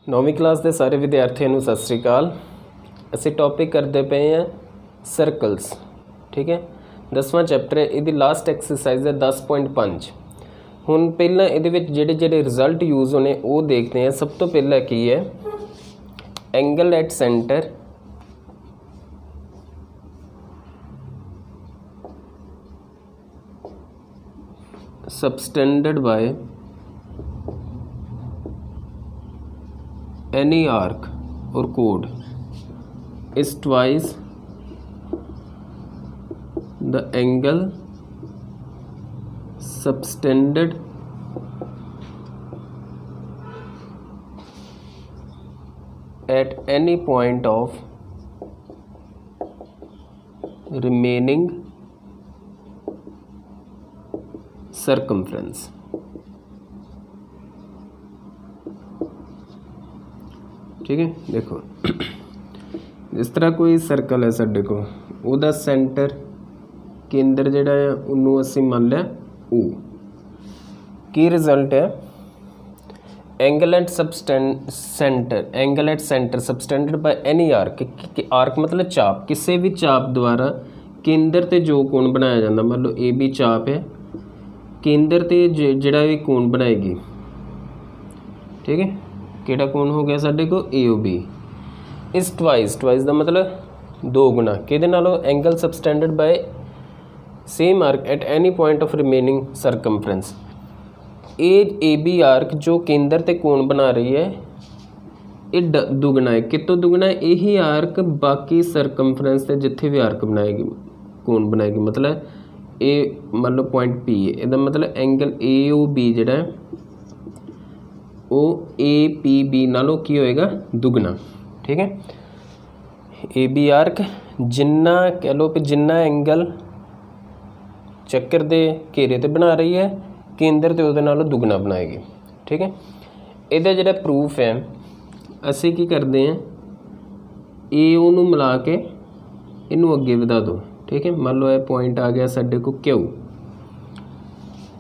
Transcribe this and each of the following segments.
नौवीं क्लास के सारे विद्यार्थियों को सत श्री अकाल। असी टॉपिक करते पे हैं सर्कल्स। ठीक है, 10वां चैप्टर है, ये लास्ट एक्सरसाइज है 10.5। हुण पहला ये जेडे रिजल्ट यूज़ होने वो देखते हैं। सब तो पहला की है angle at centre subtended bye any arc or chord is twice the angle subtended at any point of remaining circumference। ठीक है, देखो जिस तरह कोई सर्कल है साडे को, उहदा सेंटर केंद्र जिहड़ा है उन्होंने असीं मान लिया ओ। की रिजल्ट है angle at centre subtended by any arc. Arc मतलब चाप, किसी भी चाप द्वारा केंद्र ते जो कोण बनाया जाता, मान लो ए बी चाप है, केंद्र ते जिहड़ा भी कोण बनाएगी। ठीक है, केड़ा कोण हो गया साडे को ए ओ बी इस ट्वाइस का मतलब दो गुना किहदे नालों angle subtended by same arc at any point of remaining circumference. A B arc जो केंद्र ते कोण बना रही है ये दुगना है। कितों दुगना है? यही आर्क बाकी सरकमफ्रेंस से जिथे भी आर्क बनाएगी कोण बनाएगी। मतलब ए मान लो पॉइंट पी है, इसका मतलब एंगल ए ओ बी जिहड़ा है वो ए पी बी नालों की होएगा दुगना। ठीक है, ए बी आर्क जिन्ना कह लो कि जिन्ना एंगल चक्कर दे घेरे ते बना रही है केंद्र ते उहदे नालों दुगना बनाएगी। ठीक है, इहदा जिहड़ा प्रूफ है असी की करते हैं ए ओ नूं मिला के इनू अगे वधा दो। ठीक है, मान लो यह पॉइंट आ गया साडे को क्यू।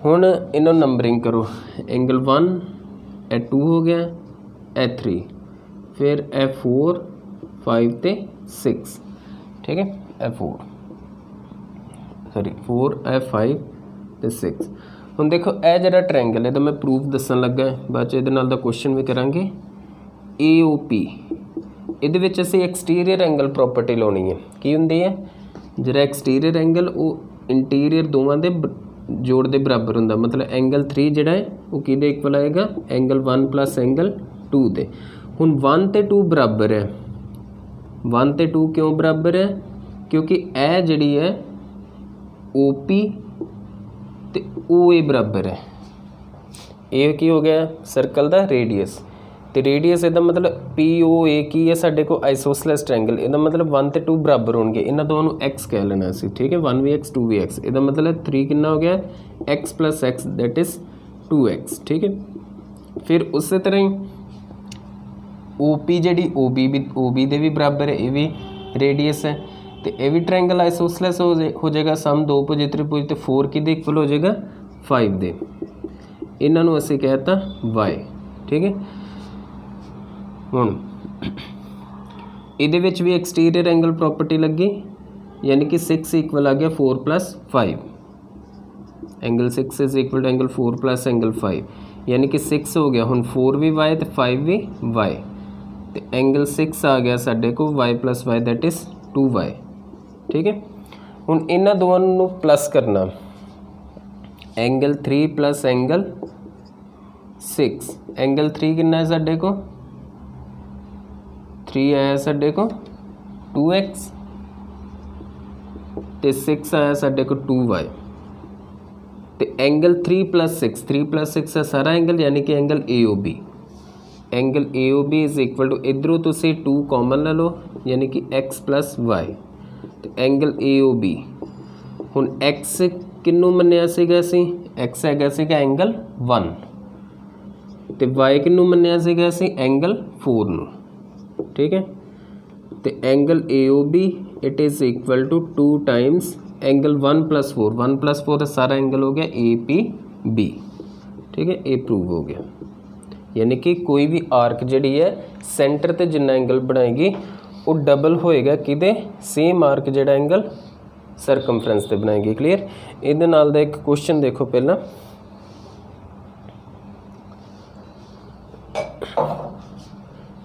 हुण इन्हों नंबरिंग करो, एंगल 1 ए2 हो गया, ए3, फिर ए4 5 ते 6। ठीक है, ए4 4 ए5 ते 6। हुण देखो यह जिहड़ा ट्रायंगल है तो मैं प्रूफ दसन लगा, बाद च इहदे नाल दा क्वेश्चन भी करांगे। ए ओ पी इहदे विच असीं एक्सटीरियर एंगल प्रॉपर्टी लाउणी है। की हुंदी है? जिहड़ा एक्सटीरियर एंगल वो इंटीरियर दोवां दे जोड़ के बराबर होंदा। मतलब एंगल 3 जिहड़ा है वो किहदे इक्वल आएगा? एंगल 1 प्लस एंगल 2 दे। हुण 1 ते 2 बराबर है। 1 ते 2 क्यों बराबर है? क्योंकि यह जिहड़ी है ओ पी ते ओ ए बराबर है। ये की हो गया सर्कल का रेडियस, तो रेडियस इसका मतलब पी ओ ए की है साडे को आइसोसलेस ट्रायंगल। इसका मतलब 1 ते 2 बराबर होंगे, इन्होंने दोनों एक्स कह लेना असी। ठीक है, 1 भी एक्स 2 भी एक्स। इसका मतलब 3 कितना हो गया? X plus x that is 2x। ठीक है, फिर उस तरह ही O P G O B दे भी बराबर है, ये भी रेडियस है, तो यह भी ट्रायंगल आइसोसलेस हो जाएगा। सम 2 पुजे 3 पुजे तो 4 कि इक्वल हो जाएगा 5 दे। इन्हों असी कहता y। ठीक है, हुण इहदे विच भी एक्सटीरियर एंगल प्रॉपर्टी लगी, यानी कि 6 इक्वल आ गया 4 plus 5। Angle 6 is equal to angle 4 plus angle 5, यानी कि 6 हो गया। हुण 4 भी y तो 5 भी y, तो एंगल 6 आ गया साडे को y plus y that is 2y। ठीक है, हुण इन्हां दोवां नूं प्लस करना, एंगल 3 प्लस एंगल 6। एंगल 3 कितना है साडे को? 3 आया साडे को 2x, तो 6 आया साडे को 2y। तो एंगल 3 प्लस 6 है सारा एंगल, यानी कि angle A O B. Angle A O B is equal to इधरों तुसी 2 कॉमन ले लो, यानी कि x प्लस वाई। तो एंगल ए ओ बी हुण x किन्नू मन्निया सीगा असीं? x हैगा सीगा एंगल 1, तो y किन्नू मन्निया सीगा असीं? एंगल 4 नूं। ठीक है, तो angle A O B it is equal to 2 times angle 1 plus 4। 1 plus 4 सारा एंगल हो गया ए पी बी। ठीक है, ये प्रूव हो गया। यानी कि कोई भी आर्क जिहड़ी है सेंटर ते जिन्ना एंगल बनाएगी वो डबल होएगा किदे सेम आर्क जिहड़ा एंगल सरकमफ्रेंस ते बनाएगी। क्लीयर। इहदे नाल दा एक क्वेश्चन देखो पहला,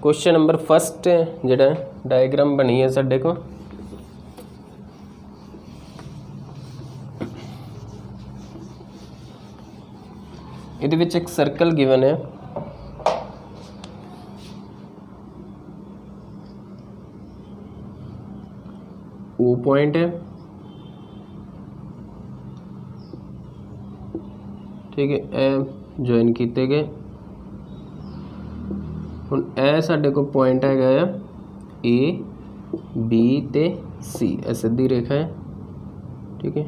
क्वेश्चन नंबर फर्स्ट जिहड़ा डायग्राम बनी है साडे को, इहदे विच एक सर्कल गिवन है, ओ पॉइंट है, ठीक है, ए ज्वाइन किए गए। हुण ए साडे को पॉइंट हैगा आ ए बी ते सी, ए सीधी रेखा है, ठीक है,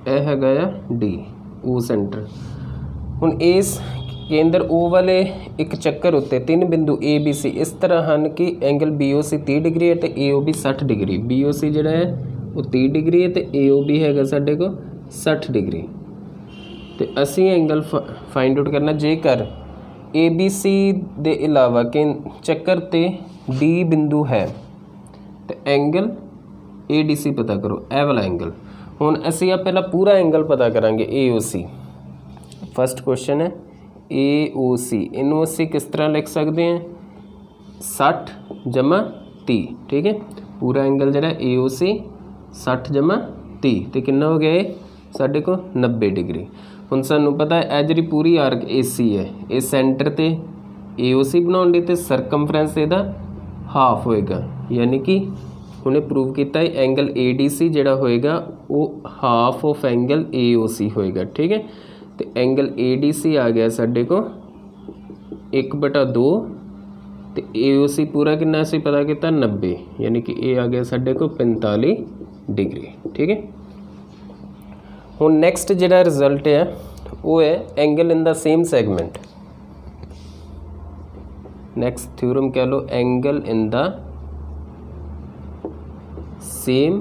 ए हैगा आ डी ओ सेंटर। हुण इस केंद्र ओ वाले एक चक्कर उत्ते तीन बिंदु ए बी सी इस तरह हैं कि angle B O C 30 degree है तो A O B 60 degree, B O C जिहड़ा है वो 30 डिग्री है तो ए ओ बी हैगा साडे को 60 डिग्री। तो असी एंगल फाइंड आउट करना, जेकर ए बी सी दे इलावा कि चक्कर ते डी बिंदु है तो एंगल ए डी सी पता करो, ए वाला एंगल। हुण असी आ पहला पूरा एंगल पता करांगे ए ओ सी। फर्स्ट क्वेश्चन है ए ओ सी, इनू असी किस तरह लिख सकते हैं 60 जमा 30, ठीक है। पूरा एंगल जिहड़ा ए ओ सी 60 जमा 30 तो कितना हो गया साढ़े को 90 डिग्री। हुण सानू पता है ए जिहड़ी पूरी आर्क ए सी है ये सेंटर ते ए ओ सी बनाउण लई ते सरकमफ्रेंस इहदा हाफ होएगा, यानी कि हुणे प्रूव किया एंगल ए डी सी जिहड़ा होएगा वो हाफ ऑफ एंगल ए ओ सी होएगा, ठीक है। तो एंगल ए डी सी आ गया साढ़े को 1/2 तो ए ओ सी पूरा कितना असीं पता किया 90, यानी कि ये आ गया साढ़े को 45 डिग्री, ठीक है। हुण नैक्सट जिहड़ा रिजल्ट है वो है angle in the same segment. Next theorem कह लो angle in the same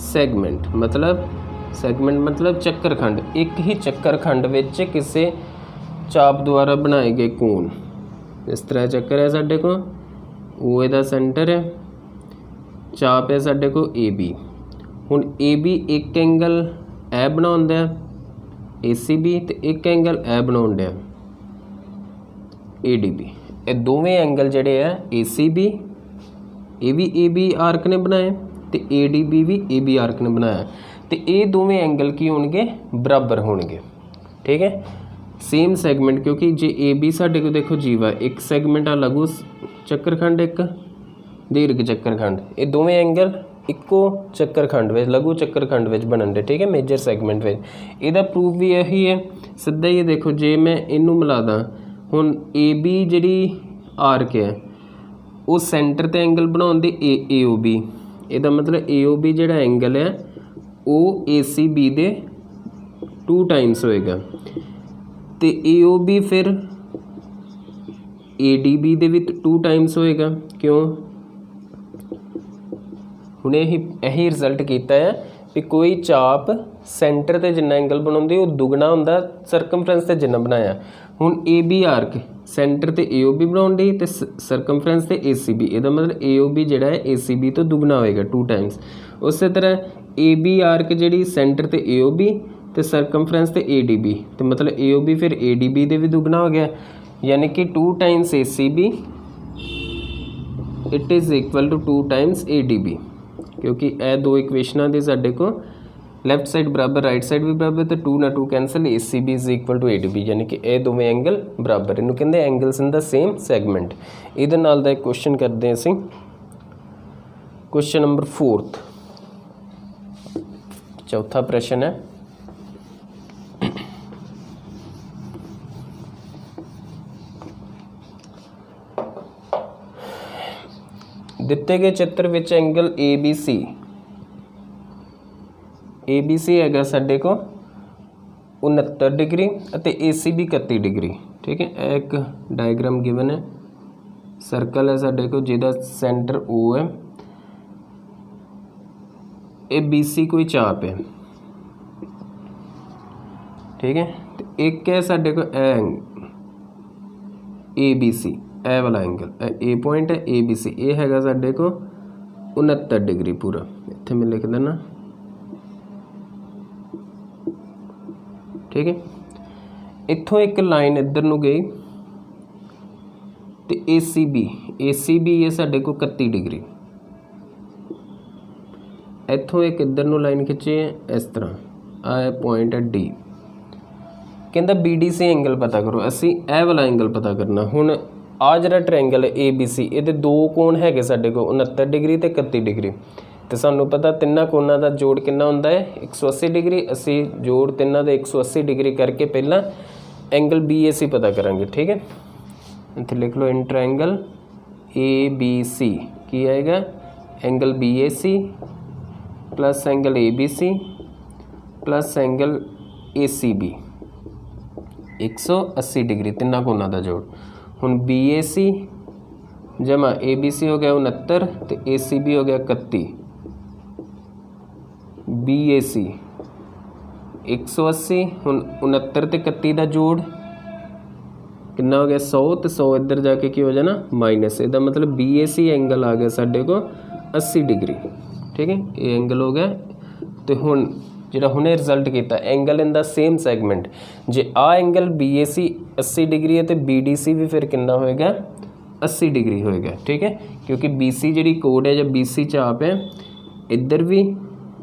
segment, मतलब सैगमेंट मतलब चक्करखंड, एक ही चक्करखंड विच किसी चाप द्वारा बनाए गए कोण। इस तरह चक्कर है साढ़े को, ओ इहदा सेंटर है, चाप है साढ़े को ए बी। हुण ए बी एक एंगल ए बनाउंदा ए सी बी तो एक एंगल ए बनाउंदा ए डी बी। ये दोवें एंगल जिहड़े है ए सी बी ये भी ए बी आर्क ने बनाए तो ए डी बी भी ए बी आर्क ने बनाया, तो ये दोवें एंगल की होणगे बराबर होणगे, ठीक है। सेम सैगमेंट, क्योंकि जे ए बी साढ़े को देखो जीवा एक सैगमेंट आ लघु चक्करखंड एक दीर्घ चक्करखंड, ये दोवें एंगल इक्को चक्करखंड में लघु चक्करखंड में बनन दे, ठीक है, मेजर सैगमेंट में। इहदा प्रूफ भी यही है, सीधा ही देखो जे मैं इनू मिला दा हुण ए बी जिहड़ी आर्क है वो सेंटर ते एंगल बनाउण दे ए ओ बी, इहदा मतलब ए ओ बी जिहड़ा एंगल है वो ए सी बी दे 2 टाइम्स होएगा, तो ए ओ बी फिर ए डी बी दे भी 2 टाइम्स होएगा। क्यों? हुणे यही रिजल्ट किया है कि कोई चाप सेंटर ते जिन्ना एंगल बनाउंदी वो दुगना हुंदा सरकमफ्रेंस ते जिन्ना बनाया। हुण ए बी आर्क सेंटर ते ए ओ बी बनाउण लई ते सरकमफ्रेंस ते ए सी बी, इहदा मतलब ए ओ बी जिहड़ा है ए सी बी तो दुगना होएगा 2 टाइम्स। उस तरह ए बी आर्क जिहड़ी सेंटर ते ए ओ बी ते सरकमफ्रेंस ते ए डी बी, तो मतलब ए ओ बी फिर ए डी बी दे भी दुगना हो गया, यानी कि 2 times A C B it is equal to 2 times A D B, क्योंकि ए दो इक्वेशनां दे साडे को लैफ्ट साइड बराबर राइट साइड भी बराबर, तो 2 ना 2 cancel, A C B is equal to A D B, यानी कि ये दोवें एंगल बराबर। इनू कहते angles in the same segment. इहदे नाल दा एक क्वेश्चन करते हैं असीं, क्वेश्चन नंबर 4, चौथा प्रश्न है, दिते गए चित्र विच एंगल ए बी सी हैगा साडे को 69 डिग्री और ए सी बी 31 डिग्री, ठीक है। एक डायग्राम गिवन है, सर्कल है साडे को जिहदा सेंटर ओ है, ए बी सी कोई चाप है, ठीक है, ਤੇ ਇੱਕ ਹੈ ਸਾਡੇ ਕੋਲ ए बी सी, ए वाला एंगल ए पॉइंट है ए बी सी, ये हैगा साडे को 69 डिग्री पूरा। इत्थे मैं लिख देना, ठीक है। इत्थों एक लाइन इधर नूं गई तो ए सी बी ये साडे को 31 डिग्री। इत्थों एक इधर नूं लाइन खिंची है इस तरह, आ पॉइंट है डी। कहता बी डी सी एंगल पता करो, असी ए वाला एंगल पता करना। हुण आ जिहड़ा ट्रायंगल ए बी सी, ये दो कोण है साडे को 69 डिग्री ते 31 डिग्री। तो सानू पता तिन्ना कोणां दा जोड़ कितना हुंदा है 180 डिग्री। असी जोड़ तिन्ना दे 180 डिग्री करके पहला एंगल बी ए सी पता करांगे, ठीक है। इत्थे लिख लो in triangle A B C की आएगा angle B A C plus angle A B C plus angle A C B 180 degree, तिना कोना का जोड़। हुण बी ए सी जमा ए बी सी हो गया 69 तो ए सी बी हो गया 31, बी ए सी 180। हुण 69 ते 31 का जोड़ कितना हो गया 100, तो 100 इधर जाके की हो जाना माइनस। इसका मतलब बी ए सी एंगल आ गया साडे को 80 डिग्री, ठीक है। ये एंगल हो गया। तो हुण जिहड़ा हुणे रिजल्ट किया angle in the same segment, जे आ angle B A C 80 degree है तो बी डी सी भी फिर कितना होएगा 80 डिग्री होएगा, ठीक है। क्योंकि बी सी जी कोड है जब बी सी चाप है इधर भी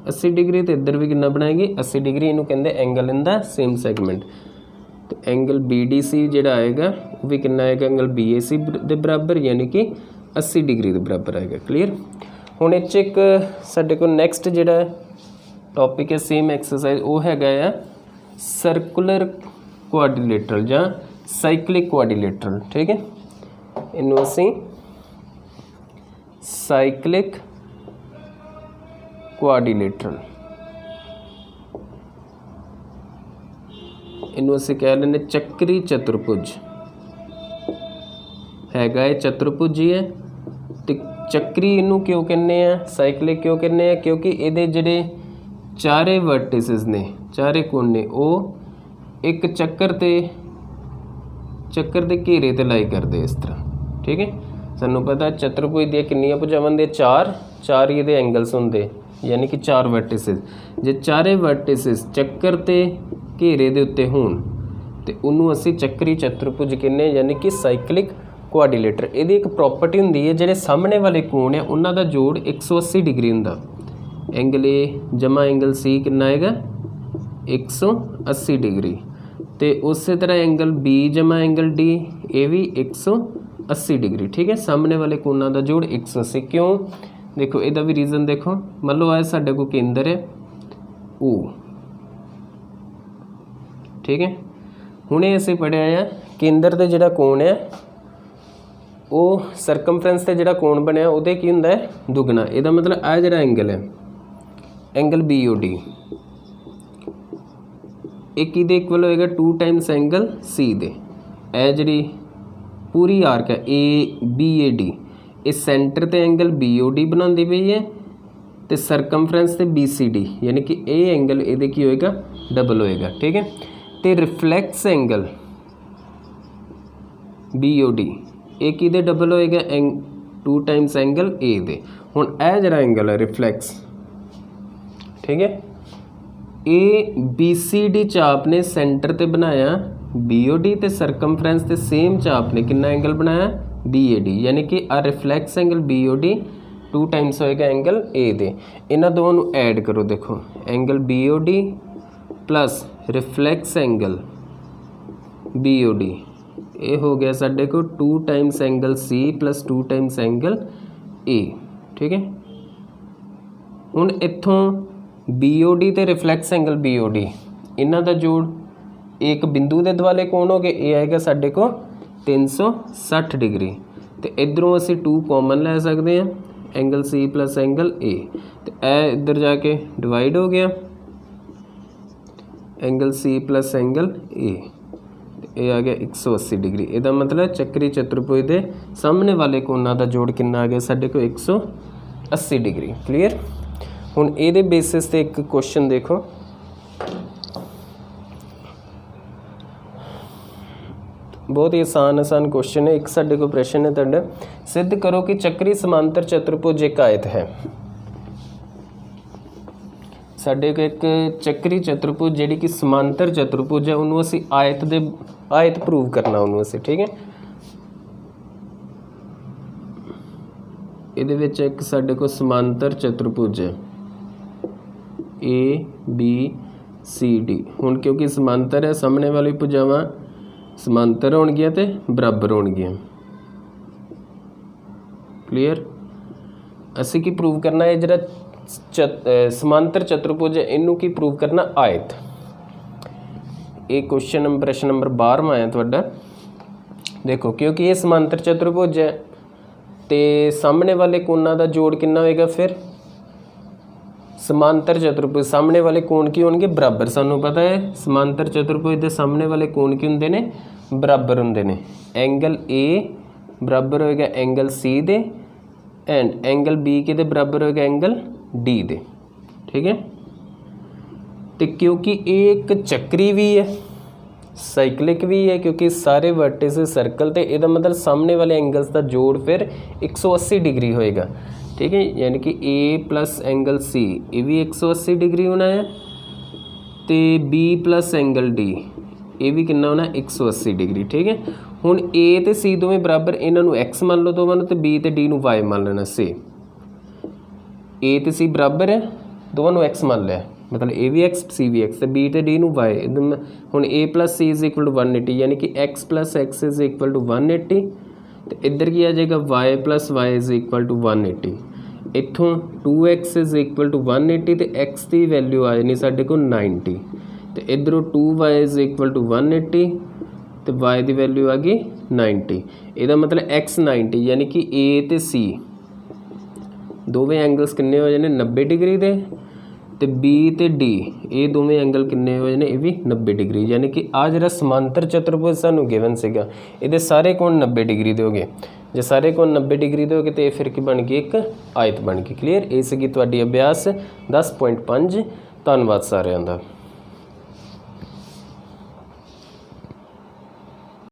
80 डिग्री तो इधर भी कितना बनाएगी 80 डिग्री। इनू कहते angle in the same segment. तो एंगल बी डी सी जिहड़ा आएगा वो भी कितना आएगा एंगल बी ए सी के बराबर, यानी कि 80 डिग्री के बराबर आएगा। क्लीयर। हुण इह 'च एक साडे कोल नैक्सट जिहड़ा टॉपिक है सेम एक्सरसाइज, वो हैगा आ सर्कुलर क्वाड्रिलेटरल या साइक्लिक क्वाड्रिलेटरल, ठीक है। इनू असी साइक्लिक क्वाड्रिलेटरल इनू असी कह लेंगे चक्री चतुर्भुज हैगा, ये चतुर्भुज ही है। तो चक्री इनू क्यों कहने आ, साइक्लिक क्यों कहने आ, क्योंकि ये जिहड़े चारे वर्टिसेस ने, चारे कोण ने, वो एक चक्कर दे घेरे ते लाई करते इस तरह, ठीक है। सानू पता चतुर्भुज दी कितनियां भुजावां दे चार ये एंगल्स होंदे, यानी कि 4 वर्टिसेस। जे चारे वर्टिसेस चक्कर ते घेरे दे उत्ते होण ते उन्होंने असी चक्री चतुर्भुज कहने, यानी कि साइक्लिक क्वाड्रिलेटर। ये एक प्रॉपर्टी होंदी है जिहड़े सामने वाले कोण है उन्हां दा जोड़ 180 डिग्री हुंदा। एंगल ए जमा एंगल सी कितना आएगा 180 डिग्री। तो उस तरह एंगल बी जमा एंगल डी ये भी 180 डिग्री, ठीक है। सामने वाले कोणों का जोड़ 180। क्यों देखो, यदा भी रीजन देखो। मान लो आए साडे को केंद्र है ओ, ठीक है। हुणे असीं पढ़िया है केंद्र दे जिहड़ा कोण है वो सरकमफ्रेंस ते जिहड़ा कोण बनिया उहदे की हुंदा है दुगना। इहदा मतलब आ जिहड़ा एंगल है एंगल बी ओ डी एक किहदे इक्वल होएगा 2 टाइम्स एंगल सी दे। ए जिहड़ी पूरी आर्क है ए बी ए डी, इस सेंटर ते एंगल बी ओ डी बनाती पई है तो सरकमफ्रेंस ते बी सी डी, यानी कि ए एंगल ये की होएगा डबल होएगा, ठीक है। तो reflex angle B O D ये किहदे डबल होएगा 2 टाइम्स एंगल ए दे। हुण ए जिहड़ा एंगल है रिफ्लैक्स, ठीक है। ए बी सी डी चाप ने सेंटर ते बनाया बी ओ डी ते सरकमफ्रेंस ते सेम चाप ने कितना एंगल बनाया बी ए डी, यानी कि आ reflex angle B O D 2 times होएगा एंगल ए दे। इन्हां दोवां नूं ऐड करो, देखो angle B O D plus reflex angle B O D ये हो गया साडे को 2 times angle C plus 2 times angle A, ठीक है। हुण इत्थों बी ओ डी ते reflex angle B O D इन्हां दा जोड़ एक बिंदु के दुआले कौन हो गए, ये आएगा साडे को 360 डिग्री। तो इधरों असी 2 कॉमन लै सकते हैं angle C plus angle A, तो ए इधर जाके डिवाइड हो गया angle C plus angle A, ये आ गया 180 डिग्री। इसका मतलब चक्री चतुर्भुज के सामने वाले कोणों का जोड़ कितना आ गया साडे को 180 डिग्री। क्लीयर। हुण ये बेसिस ते एक क्वेश्चन देखो, बहुत ही आसान क्वेश्चन है। एक साडे को प्रश्न है तुहाडा, सिद्ध करो कि चक्री समांतर चतुर्भुज एक आयत है। साडे को एक चक्री चतुर्भुज जिहड़ी कि समांतर चतुर्भुज है उन्होंने असीं आयत प्रूव करना उन्होंने असीं, ठीक है। इहदे विच एक साडे को समांतर चतुर्भुज है ABCD। हुण क्योंकि समांतर है सामने वाली भुजावां समांतर होणगियां ते बराबर होणगियां। क्लीयर। असीं की प्रूव करना है, जिहड़ा समांतर चतुर्भुज है इनू की प्रूव करना आयत। ये क्वेश्चन प्रश्न नंबर 12वां आया तुहाडा। देखो क्योंकि ये समांतर चतुर्भुज है तो सामने वाले कोणों का जोड़ कितना होएगा, फिर समांतर चतुर्भुज सामने वाले कोण की होंगे बराबर। सानू पता है समांतर चतुर्भुज के सामने वाले कोण की होंगे ने बराबर होंगे ने। एंगल A बराबर होएगा angle C they and angle B के दे बराबर होएगा एंगल D दे, ठीक है। तो क्योंकि एक चक्री भी है साइक्लिक भी है, क्योंकि सारे वर्टिसेस सर्कल तो यदा मतलब सामने वाले एंगल्स का जोड़ फिर 180 डिग्री होएगा, ठीक है। यानी कि A प्लस एंगल C ये भी 180 डिग्री होना है, तो B प्लस एंगल D ये भी कितना होना 180 डिग्री, ठीक है। हुण A तो C दोवें बराबर, इन्हों X मान लो दोवां, तो B तो D Y मान लेना से। A तो C बराबर है, दोवां X मान लिया, मतलब A भी X C भी X, तो B तो D Y। हुण A plus C is equal to 180, यानी कि X plus X is equal to 180, तो इधर की आ जाएगा Y plus Y is equal to 180। इत्थों 2x इज इक्वल टू 180, तो x की वैल्यू आ जानी साढ़े को 90, तो इधरों 2y इज इक्वल टू 180, तो y की वैल्यू आ गई 90। इसका मतलब x 90, यानी कि A तो C दोवें एंगल्स किन्ने हो जाने 90 डिग्री दे, तो B तो D ये दोवें एंगल किन्ने हो जाने, ये भी 90 डिग्री। यानी कि आ जिहड़ा समांतर चतुर्भुज सानू गिवन सीगा इहदे सारे कोण 90 डिग्री दे हो गए। जे सारे कोण 90 डिग्री दे हो गए तो ये फिर की बन गई एक आयत बन गई। क्लीयर। ये सीगी तुहाडी अभ्यास 10.5। धन्नवाद सारिਆਂ ਦਾ।